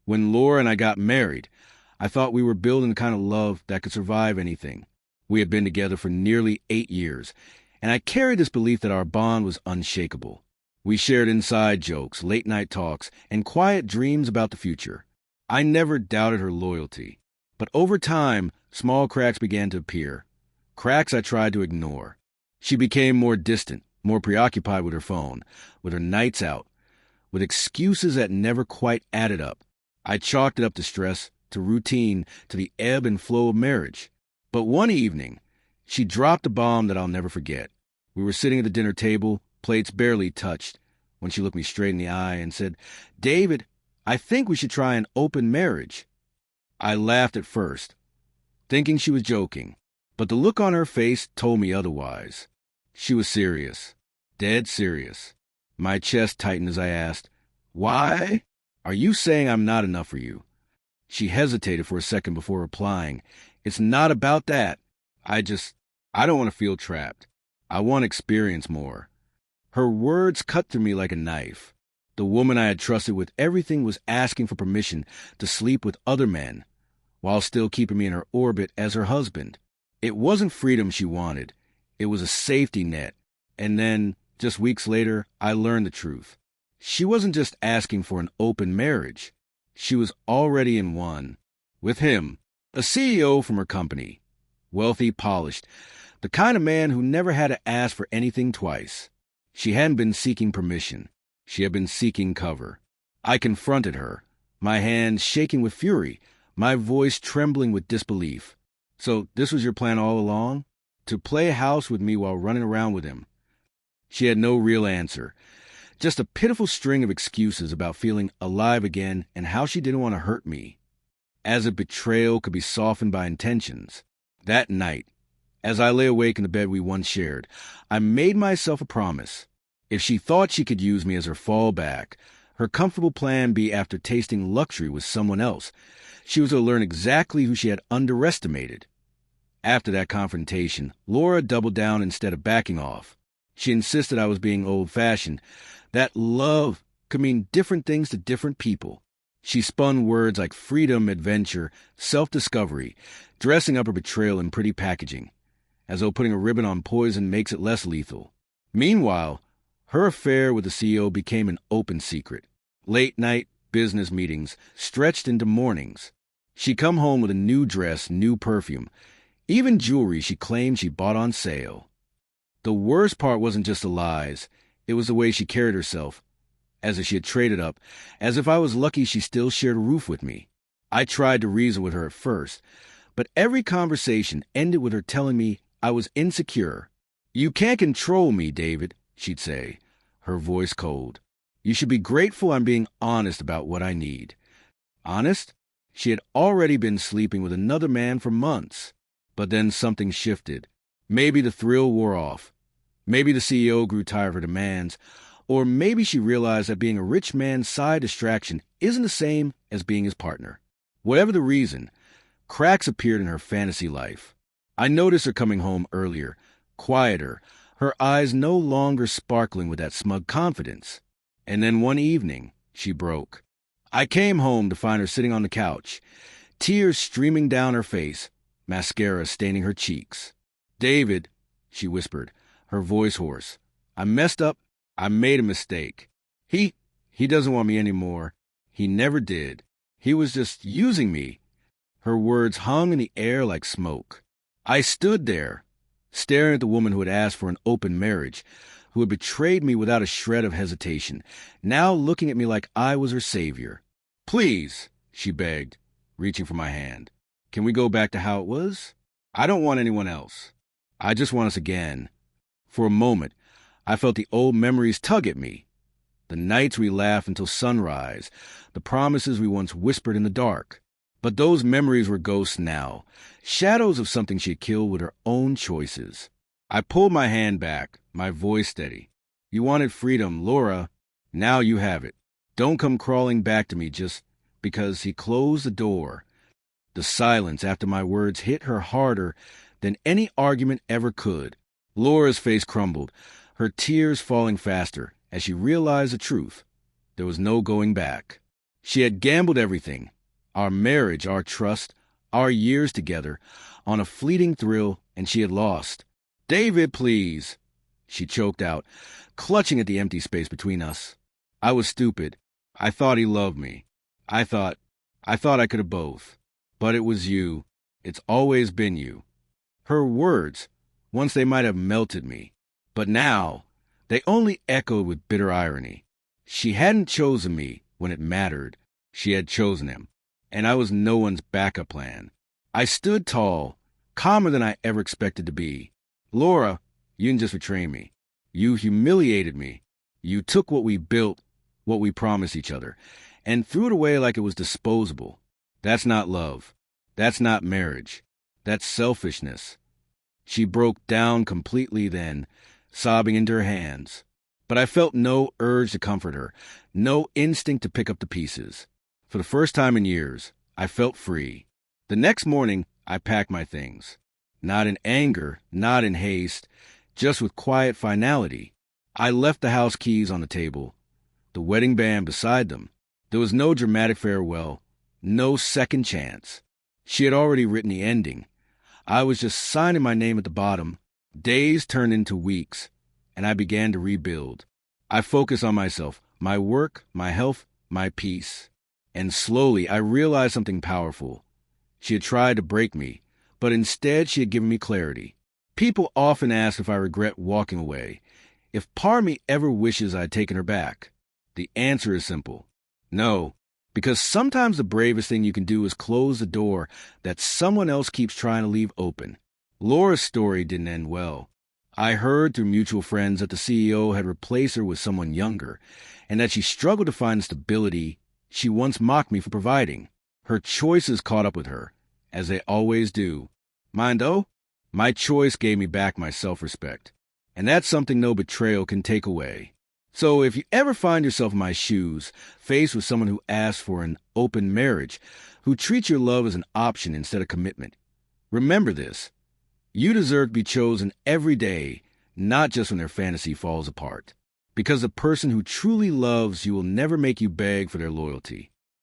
When Laura and I got married, I thought we were building the kind of love that could survive anything. We had been together for nearly 8 years, and I carried this belief that our bond was unshakable. We shared inside jokes, late-night talks, and quiet dreams about the future. I never doubted her loyalty. But over time, small cracks began to appear. Cracks I tried to ignore. She became more distant, more preoccupied with her phone, with her nights out, with excuses that never quite added up. I chalked it up to stress, to routine, to the ebb and flow of marriage. But one evening, she dropped a bomb that I'll never forget. We were sitting at the dinner table, plates barely touched, when she looked me straight in the eye and said, "David, I think we should try an open marriage." I laughed at first, thinking she was joking, but the look on her face told me otherwise. She was serious, dead serious. My chest tightened as I asked, "Why? Are you saying I'm not enough for you?" She hesitated for a second before replying, "It's not about that. I don't want to feel trapped. I want to experience more." Her words cut through me like a knife. The woman I had trusted with everything was asking for permission to sleep with other men, while still keeping me in her orbit as her husband. It wasn't freedom she wanted. It was a safety net. And then, just weeks later, I learned the truth. She wasn't just asking for an open marriage. She was already in one. With him, a CEO from her company. Wealthy, polished. The kind of man who never had to ask for anything twice. She hadn't been seeking permission. She had been seeking cover. I confronted her, my hands shaking with fury, my voice trembling with disbelief. "So this was your plan all along? To play house with me while running around with him?" She had no real answer. Just a pitiful string of excuses about feeling alive again and how she didn't want to hurt me. As if betrayal could be softened by intentions. That night, as I lay awake in the bed we once shared, I made myself a promise. If she thought she could use me as her fallback, her comfortable plan B after tasting luxury with someone else, she was to learn exactly who she had underestimated. After that confrontation, Laura doubled down instead of backing off. She insisted I was being old-fashioned, that love could mean different things to different people. She spun words like freedom, adventure, self-discovery, dressing up her betrayal in pretty packaging, as though putting a ribbon on poison makes it less lethal. Meanwhile, her affair with the CEO became an open secret. Late-night business meetings stretched into mornings. She'd come home with a new dress, new perfume, even jewelry she claimed she bought on sale. The worst part wasn't just the lies. It was the way she carried herself, as if she had traded up, as if I was lucky she still shared a roof with me. I tried to reason with her at first, but every conversation ended with her telling me I was insecure. "You can't control me, David," she'd say, her voice cold. "You should be grateful I'm being honest about what I need." Honest? She had already been sleeping with another man for months. But then something shifted. Maybe the thrill wore off. Maybe the CEO grew tired of her demands. Or maybe she realized that being a rich man's side distraction isn't the same as being his partner. Whatever the reason, cracks appeared in her fantasy life. I noticed her coming home earlier, quieter, her eyes no longer sparkling with that smug confidence. And then one evening, she broke. I came home to find her sitting on the couch, tears streaming down her face, mascara staining her cheeks. "David," she whispered, her voice hoarse, "I messed up. I made a mistake. He doesn't want me anymore. He never did. He was just using me." Her words hung in the air like smoke. I stood there, staring at the woman who had asked for an open marriage, who had betrayed me without a shred of hesitation, now looking at me like I was her savior. "Please," she begged, reaching for my hand. "Can we go back to how it was? I don't want anyone else. I just want us again." For a moment, I felt the old memories tug at me. The nights we laughed until sunrise, the promises we once whispered in the dark. But those memories were ghosts now, shadows of something she had killed with her own choices. I pulled my hand back, my voice steady. "You wanted freedom, Laura. Now you have it. Don't come crawling back to me just because." He closed the door. The silence after my words hit her harder than any argument ever could. Laura's face crumbled, her tears falling faster as she realized the truth. There was no going back. She had gambled everything, our marriage, our trust, our years together, on a fleeting thrill, and she had lost. "David, please," she choked out, clutching at the empty space between us. I was stupid. I thought he loved me. I thought I could have both. But it was you. It's always been you. Her words, once they might have melted me. But now, they only echoed with bitter irony. She hadn't chosen me when it mattered. She had chosen him. And I was no one's backup plan. I stood tall, calmer than I ever expected to be. "Laura, you didn't just betray me. You humiliated me. You took what we built, what we promised each other, and threw it away like it was disposable. That's not love. That's not marriage. That's selfishness." She broke down completely then, sobbing into her hands. But I felt no urge to comfort her, no instinct to pick up the pieces. For the first time in years, I felt free. The next morning, I packed my things. Not in anger, not in haste, just with quiet finality. I left the house keys on the table, the wedding band beside them. There was no dramatic farewell, no second chance. She had already written the ending. I was just signing my name at the bottom. Days turned into weeks, and I began to rebuild. I focused on myself, my work, my health, my peace. And slowly, I realized something powerful. She had tried to break me, but instead she had given me clarity. People often ask if I regret walking away, if part of me ever wishes I had taken her back. The answer is simple. No, because sometimes the bravest thing you can do is close the door that someone else keeps trying to leave open. Laura's story didn't end well. I heard through mutual friends that the CEO had replaced her with someone younger, and that she struggled to find the stability she once mocked me for providing. Her choices caught up with her, as they always do. Mine, though, my choice gave me back my self-respect, and that's something no betrayal can take away. So if you ever find yourself in my shoes, faced with someone who asks for an open marriage, who treats your love as an option instead of commitment, remember this. You deserve to be chosen every day, not just when their fantasy falls apart. Because the person who truly loves you will never make you beg for their loyalty.